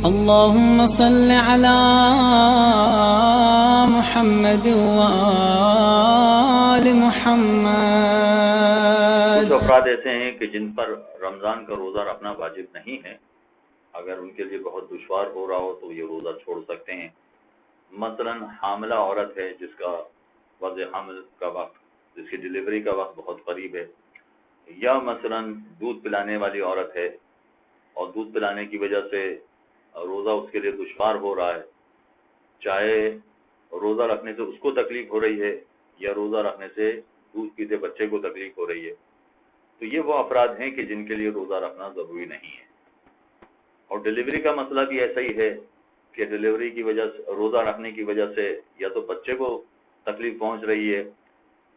اللهم صل على محمد وآل محمد۔ کچھ افراد ایسے ہیں کہ جن پر رمضان کا روزہ رکھنا واجب نہیں ہے، اگر ان کے لیے بہت دشوار ہو رہا ہو تو یہ روزہ چھوڑ سکتے ہیں۔ مثلا حاملہ عورت ہے جس کا وضع حمل کا وقت، جس کی ڈلیوری کا وقت بہت قریب ہے، یا مثلا دودھ پلانے والی عورت ہے اور دودھ پلانے کی وجہ سے روزہ اس کے لیے دشوار ہو رہا ہے، چاہے روزہ رکھنے سے اس کو تکلیف ہو رہی ہے یا روزہ رکھنے سے دودھ پیتے بچے کو تکلیف ہو رہی ہے، تو یہ وہ افراد ہیں کہ جن کے لیے روزہ رکھنا ضروری نہیں ہے۔ اور ڈلیوری کا مسئلہ بھی ایسا ہی ہے کہ ڈلیوری کی وجہ سے روزہ رکھنے کی وجہ سے یا تو بچے کو تکلیف پہنچ رہی ہے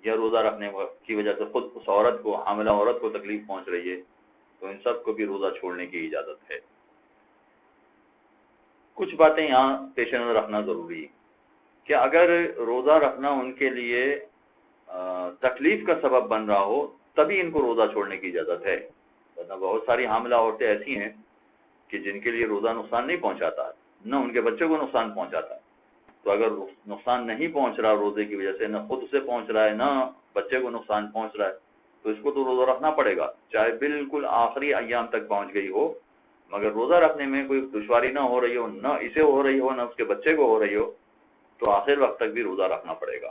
یا روزہ رکھنے کی وجہ سے خود اس عورت کو، حاملہ عورت کو تکلیف پہنچ رہی ہے، تو ان سب کو بھی روزہ چھوڑنے کی اجازت ہے۔ کچھ باتیں یہاں پیش نظر رکھنا ضروری ہے کہ اگر روزہ رکھنا ان کے لیے تکلیف کا سبب بن رہا ہو تبھی ان کو روزہ چھوڑنے کی اجازت ہے، ورنہ بہت ساری حاملہ عورتیں ایسی ہیں کہ جن کے لیے روزہ نقصان نہیں پہنچاتا، نہ ان کے بچے کو نقصان پہنچاتا، تو اگر نقصان نہیں پہنچ رہا روزے کی وجہ سے، نہ خود سے پہنچ رہا ہے نہ بچے کو نقصان پہنچ رہا ہے، تو اس کو تو روزہ رکھنا پڑے گا، چاہے بالکل آخری ایام تک پہنچ گئی ہو، مگر روزہ رکھنے میں کوئی دشواری نہ ہو رہی ہو، نہ اسے ہو رہی ہو نہ اس کے بچے کو ہو رہی ہو، تو آخر وقت تک بھی روزہ رکھنا پڑے گا۔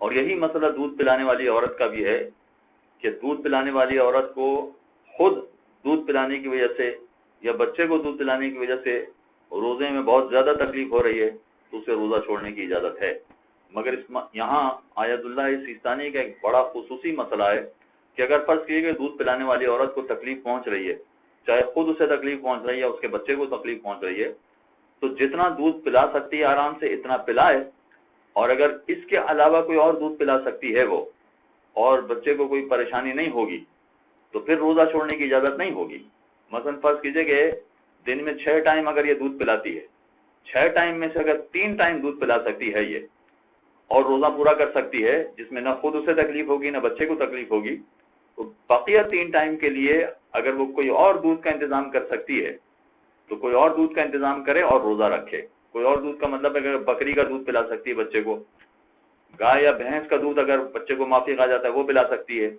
اور یہی مسئلہ دودھ پلانے والی عورت کا بھی ہے کہ دودھ پلانے والی عورت کو خود دودھ پلانے کی وجہ سے یا بچے کو دودھ پلانے کی وجہ سے روزے میں بہت زیادہ تکلیف ہو رہی ہے تو اسے روزہ چھوڑنے کی اجازت ہے، مگر یہاں آیت اللہ سیستانی کا ایک بڑا خصوصی مسئلہ ہے کہ اگر فرض کیے کہ دودھ پلانے والی عورت کو تکلیف پہنچ رہی ہے، چاہے خود اسے تکلیف پہنچ رہی ہے یا اس کے بچے کو تکلیف پہنچ رہی ہے، تو جتنا دودھ پلا سکتی ہے آرام سے اتنا پلائے، اور اگر اس کے علاوہ کوئی اور دودھ پلا سکتی ہے وہ اور بچے کو کوئی پریشانی نہیں ہوگی تو پھر روزہ چھوڑنے کی اجازت نہیں ہوگی۔ مثلا فرض کیجئے کہ دن میں 6 ٹائم اگر یہ دودھ پلاتی ہے، 6 ٹائم میں سے اگر 3 ٹائم دودھ پلا سکتی ہے یہ اور روزہ پورا کر سکتی ہے جس میں نہ خود اسے تکلیف ہوگی نہ بچے کو تکلیف ہوگی، تو بقیہ 3 ٹائم کے لیے اگر وہ کوئی اور دودھ کا انتظام کر سکتی ہے تو کوئی اور دودھ کا انتظام کرے اور روزہ رکھے۔ کوئی اور دودھ کا مطلب ہے اگر بکری کا دودھ پلا سکتی ہے بچے کو، گائے یا بھینس کا دودھ اگر بچے کو مافک آ جاتا ہے وہ پلا سکتی ہے،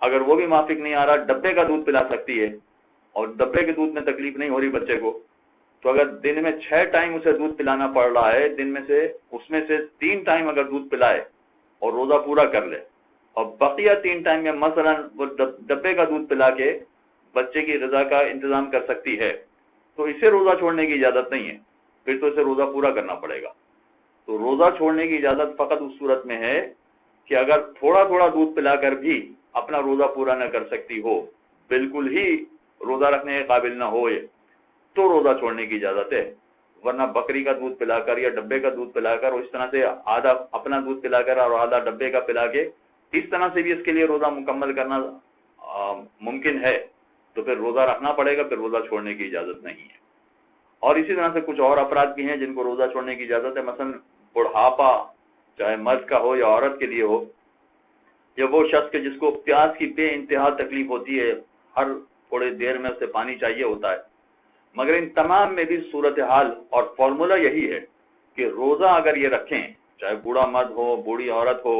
اگر وہ بھی مافک نہیں آ رہا ڈبے کا دودھ پلا سکتی ہے اور ڈبے کے دودھ میں تکلیف نہیں ہو رہی بچے کو، تو اگر دن میں 6 ٹائم اسے دودھ پلانا پڑ رہا ہے، دن میں سے اس میں سے 3 ٹائم اگر دودھ پلائے اور روزہ پورا کر لے اور بقیہ 3 ٹائم میں مثلا وہ ڈبے کا دودھ پلا کے بچے کی غذا کا انتظام کر سکتی ہے تو اسے روزہ چھوڑنے کی اجازت نہیں ہے، پھر تو اسے روزہ پورا کرنا پڑے گا۔ تو روزہ چھوڑنے کی اجازت فقط اس صورت میں ہے کہ اگر تھوڑا تھوڑا دودھ پلا کر بھی اپنا روزہ پورا نہ کر سکتی ہو، بالکل ہی روزہ رکھنے کے قابل نہ ہو تو روزہ چھوڑنے کی اجازت ہے، ورنہ بکری کا دودھ پلا کر یا ڈبے کا دودھ پلا کر اور اس طرح سے آدھا اپنا دودھ پلا کر اور آدھا ڈبے کا پلا کے اس طرح سے بھی اس کے لیے روزہ مکمل کرنا ممکن ہے تو پھر روزہ رکھنا پڑے گا، پھر روزہ چھوڑنے کی اجازت نہیں ہے۔ اور اسی طرح سے کچھ اور افراد بھی ہیں جن کو روزہ چھوڑنے کی اجازت ہے، مثلا بڑھاپا چاہے مرد کا ہو یا عورت کے لیے ہو، یا وہ شخص کے جس کو پیاس کی بے انتہا تکلیف ہوتی ہے، ہر تھوڑے دیر میں اسے پانی چاہیے ہوتا ہے، مگر ان تمام میں بھی صورتحال اور فارمولہ یہی ہے کہ روزہ اگر یہ رکھیں، چاہے بوڑھا مرد ہو، بوڑھی عورت ہو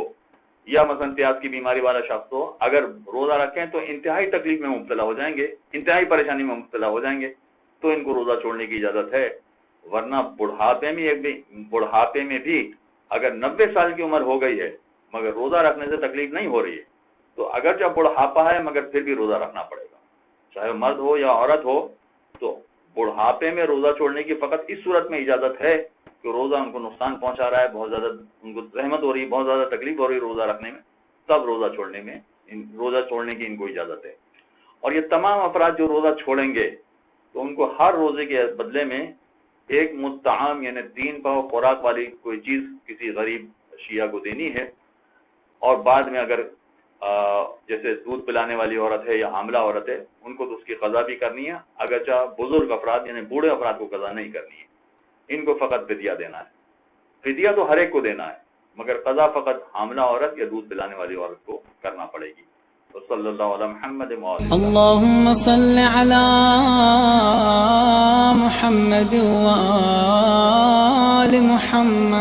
یا مثلا پیاس کی بیماری والا شخص ہو، اگر روزہ رکھیں تو انتہائی تکلیف میں مبتلا ہو جائیں گے، انتہائی پریشانی میں مبتلا ہو جائیں گے، تو ان کو روزہ چھوڑنے کی اجازت ہے، ورنہ بڑھاپے میں بھی اگر 90 سال کی عمر ہو گئی ہے مگر روزہ رکھنے سے تکلیف نہیں ہو رہی ہے تو اگر جب بڑھاپا ہے مگر پھر بھی روزہ رکھنا پڑے گا، چاہے مرد ہو یا عورت ہو۔ تو بڑھاپے میں روزہ چھوڑنے کی فقط اس صورت میں اجازت ہے کہ روزہ ان کو نقصان پہنچا رہا ہے، بہت زیادہ ان کو زحمت ہو رہی ہے، بہت زیادہ تکلیف ہو رہی ہے روزہ رکھنے میں، تب روزہ چھوڑنے کی ان کو اجازت ہے۔ اور یہ تمام افراد جو روزہ چھوڑیں گے تو ان کو ہر روزے کے بدلے میں ایک مطعم یعنی 3 پاؤ خوراک والی کوئی چیز کسی غریب شیعہ کو دینی ہے، اور بعد میں اگر جیسے دودھ پلانے والی عورت ہے یا حاملہ عورت ہے ان کو تو اس کی قضا بھی کرنی ہے، اگرچہ بزرگ افراد یعنی بوڑھے افراد کو قضا نہیں کرنی ہے، ان کو فقط فدیہ دینا ہے۔ فدیہ تو ہر ایک کو دینا ہے مگر قضا فقط حاملہ عورت یا دودھ پلانے والی عورت کو کرنا پڑے گی۔ صلی اللہ علیہ محمد۔ اللهم صل على محمد وآل محمد.